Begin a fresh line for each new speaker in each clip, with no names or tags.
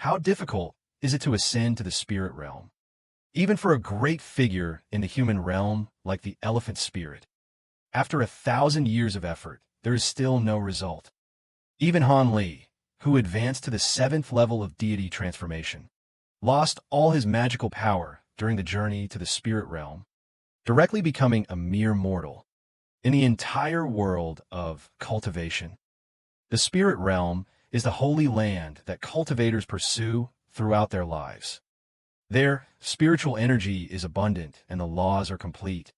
how difficult is it to ascend to the spirit realm? Even for a great figure in the human realm like the elephant spirit. After 1,000 years of effort, there is still no result. Even Han Li, who advanced to the 7th level of deity transformation, lost all his magical power during the journey to the spirit realm, directly becoming a mere mortal. In the entire world of cultivation, the spirit realm is the holy land that cultivators pursue throughout their lives. There, spiritual energy is abundant and the laws are complete.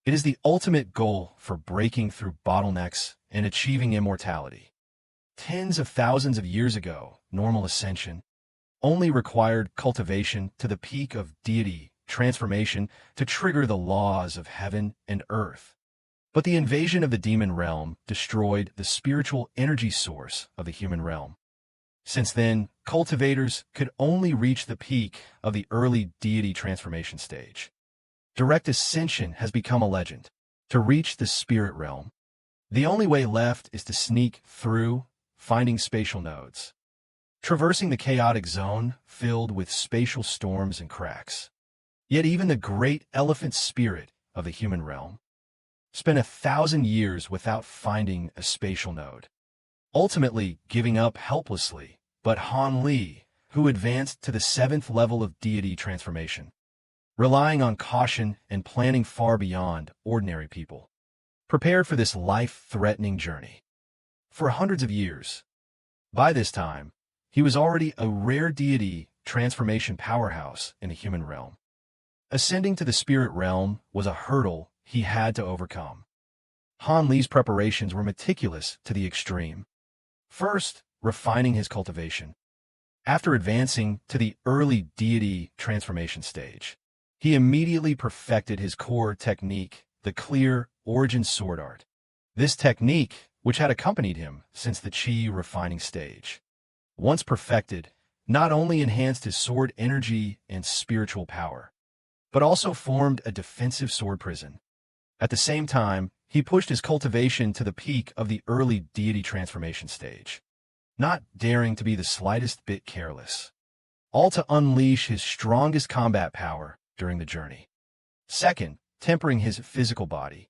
It is the ultimate goal for breaking through bottlenecks and achieving immortality. Tens of thousands of years ago, normal ascension only required cultivation to the peak of deity transformation to trigger the laws of heaven and earth. But the invasion of the demon realm destroyed the spiritual energy source of the human realm. Since then, cultivators could only reach the peak of the early deity transformation stage. Direct ascension has become a legend. To reach the spirit realm, the only way left is to sneak through, finding spatial nodes, traversing the chaotic zone filled with spatial storms and cracks. Yet even the great elephant spirit of the human realm spent 1,000 years without finding a spatial node, ultimately giving up helplessly. But Han Li, who advanced to the 7th level of deity transformation, relying on caution and planning far beyond ordinary people, prepared for this life-threatening journey. For hundreds of years, by this time, he was already a rare deity transformation powerhouse in the human realm. Ascending to the spirit realm was a hurdle he had to overcome. Han Li's preparations were meticulous to the extreme. First, refining his cultivation. After advancing to the early deity transformation stage, he immediately perfected his core technique, the clear origin sword art. This technique, which had accompanied him since the chi refining stage, once perfected, not only enhanced his sword energy and spiritual power, but also formed a defensive sword prison. At the same time, he pushed his cultivation to the peak of the early deity transformation stage, not daring to be the slightest bit careless, all to unleash his strongest combat power during the journey. Second, tempering his physical body.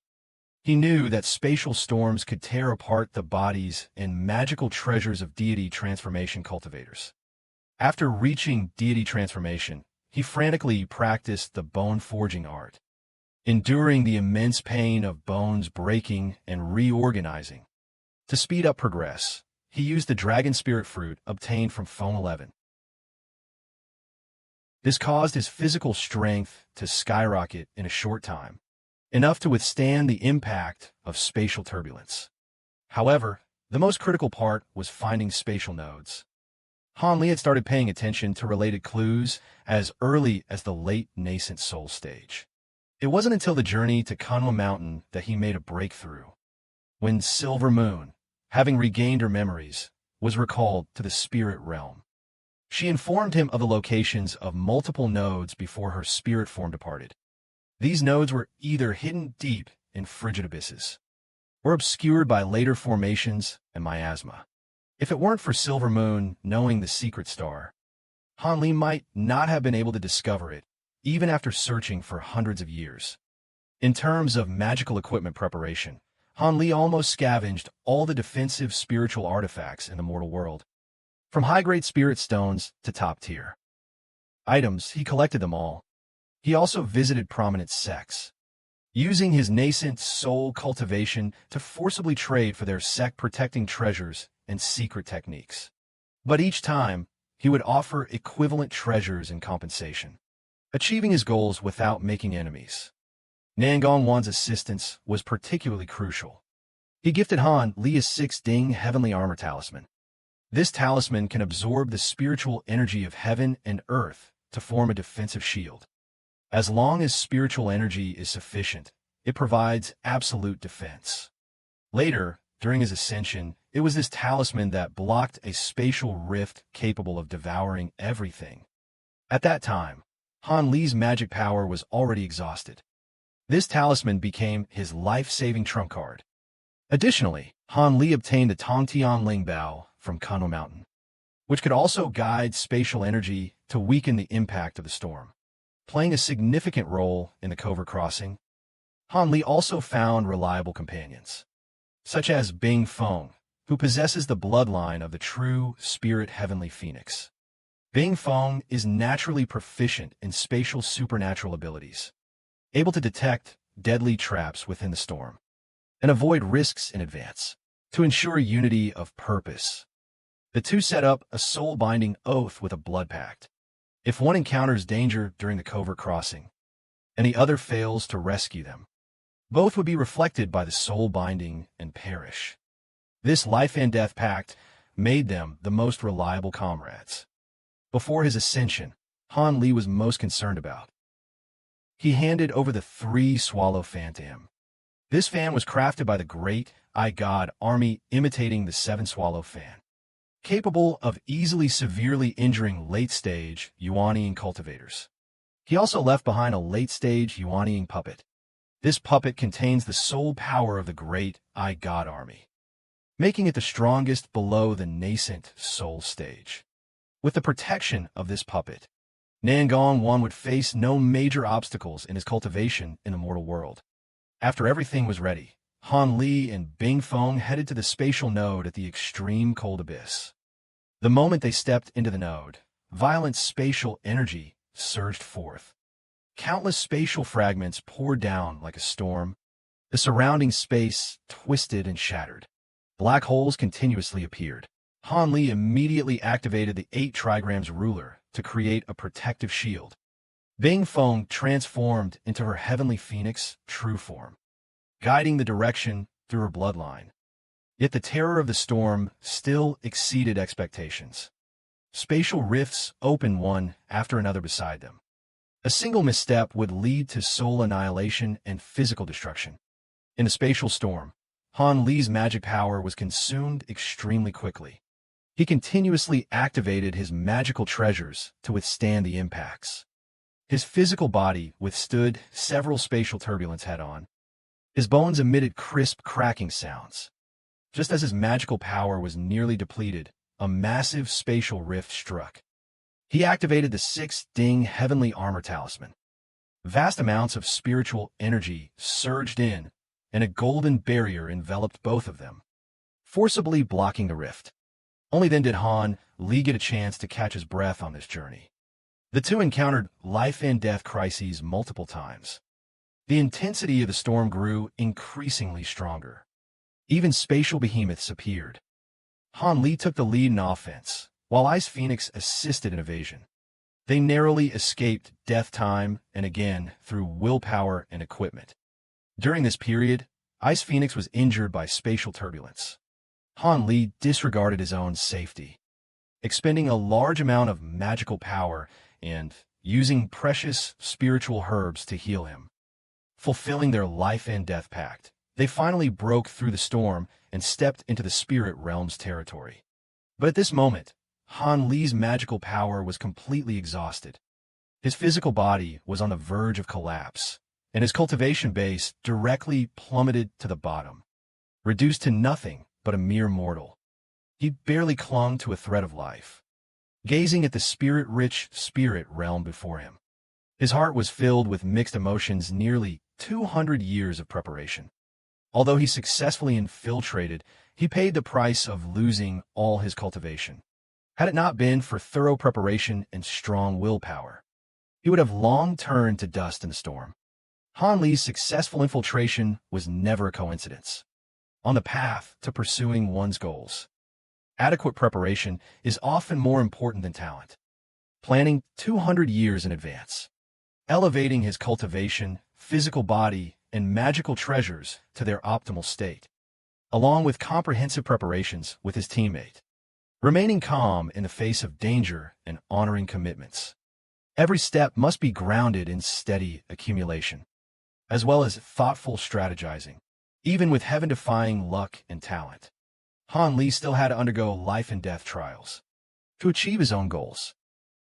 He knew that spatial storms could tear apart the bodies and magical treasures of deity transformation cultivators. After reaching deity transformation, he frantically practiced the bone forging art, enduring the immense pain of bones breaking and reorganizing. To speed up progress, he used the dragon spirit fruit obtained from Foam 11. This caused his physical strength to skyrocket in a short time, enough to withstand the impact of spatial turbulence. However, the most critical part was finding spatial nodes. Han Li had started paying attention to related clues as early as the late nascent soul stage. It wasn't until the journey to Kunlun Mountain that he made a breakthrough, when Silver Moon, having regained her memories, was recalled to the spirit realm. She informed him of the locations of multiple nodes before her spirit form departed. These nodes were either hidden deep in frigid abysses, or obscured by later formations and miasma. If it weren't for Silver Moon knowing the secret star, Han Li might not have been able to discover it, even after searching for hundreds of years. In terms of magical equipment preparation, Han Li almost scavenged all the defensive spiritual artifacts in the mortal world. From high-grade spirit stones to top-tier items, he collected them all. He also visited prominent sects, using his nascent soul cultivation to forcibly trade for their sect-protecting treasures and secret techniques. But each time, he would offer equivalent treasures in compensation, achieving his goals without making enemies. Nangong Wan's assistance was particularly crucial. He gifted Han Li a 6-ding heavenly armor talisman. This talisman can absorb the spiritual energy of heaven and earth to form a defensive shield. As long as spiritual energy is sufficient, it provides absolute defense. Later, during his ascension, it was this talisman that blocked a spatial rift capable of devouring everything. At that time, Han Li's magic power was already exhausted. This talisman became his life-saving trump card. Additionally, Han Li obtained the Tongtian Ling Bao from Kunlun Mountain. which could also guide spatial energy to weaken the impact of the storm. Playing a significant role in the covert crossing, Han Li also found reliable companions, such as Bing Feng, who possesses the bloodline of the true spirit heavenly phoenix. Bing Feng is naturally proficient in spatial supernatural abilities, able to detect deadly traps within the storm and avoid risks in advance. To ensure unity of purpose, the two set up a soul-binding oath with a blood pact. If one encounters danger during the covert crossing, and the other fails to rescue them, both would be reflected by the soul binding and perish. This life and death pact made them the most reliable comrades. Before his ascension, Han Li was most concerned about. He handed over the 3-swallow fan to him. This fan was crafted by the great God army, imitating the 7-swallow fan, capable of easily severely injuring late-stage Yuanian cultivators. He also left behind a late-stage Yuanian puppet. This puppet contains the soul power of the great God army, making it the strongest below the nascent soul stage. With the protection of this puppet, Nangong Wan would face no major obstacles in his cultivation in the mortal world. After everything was ready, Han Li and Bing Feng headed to the spatial node at the extreme cold abyss. The moment they stepped into the node, violent spatial energy surged forth. Countless spatial fragments poured down like a storm. The surrounding space twisted and shattered. Black holes continuously appeared. Han Li immediately activated the 8 trigrams ruler to create a protective shield. Bing Feng transformed into her heavenly phoenix true form, guiding the direction through her bloodline. Yet the terror of the storm still exceeded expectations. Spatial rifts opened one after another beside them. A single misstep would lead to soul annihilation and physical destruction. In the spatial storm, Han Li's magic power was consumed extremely quickly. He continuously activated his magical treasures to withstand the impacts. His physical body withstood several spatial turbulence head-on. His bones emitted crisp, cracking sounds. Just as his magical power was nearly depleted, a massive spatial rift struck. He activated the 6th Ding Heavenly Armor Talisman. Vast amounts of spiritual energy surged in, and a golden barrier enveloped both of them, forcibly blocking the rift. Only then did Han Li get a chance to catch his breath on this journey. The two encountered life and death crises multiple times. The intensity of the storm grew increasingly stronger. Even spatial behemoths appeared. Han Li took the lead in offense, while Ice Phoenix assisted in evasion. They narrowly escaped death time and again through willpower and equipment. During this period, Ice Phoenix was injured by spatial turbulence. Han Li disregarded his own safety, expending a large amount of magical power and using precious spiritual herbs to heal him. Fulfilling their life and death pact, they finally broke through the storm and stepped into the spirit realm's territory. But at this moment, Han Li's magical power was completely exhausted. His physical body was on the verge of collapse, and his cultivation base directly plummeted to the bottom, reduced to nothing but a mere mortal. He barely clung to a thread of life, gazing at the spirit-rich spirit realm before him. His heart was filled with mixed emotions. Nearly 200 years of preparation. Although he successfully infiltrated, he paid the price of losing all his cultivation. Had it not been for thorough preparation and strong willpower, he would have long turned to dust in the storm. Han Li's successful infiltration was never a coincidence. On the path to pursuing one's goals, adequate preparation is often more important than talent. Planning 200 years in advance, elevating his cultivation, physical body, and magical treasures to their optimal state, along with comprehensive preparations with his teammate, remaining calm in the face of danger and honoring commitments. Every step must be grounded in steady accumulation, as well as thoughtful strategizing. Even with heaven-defying luck and talent, Han Li still had to undergo life and death trials to achieve his own goals.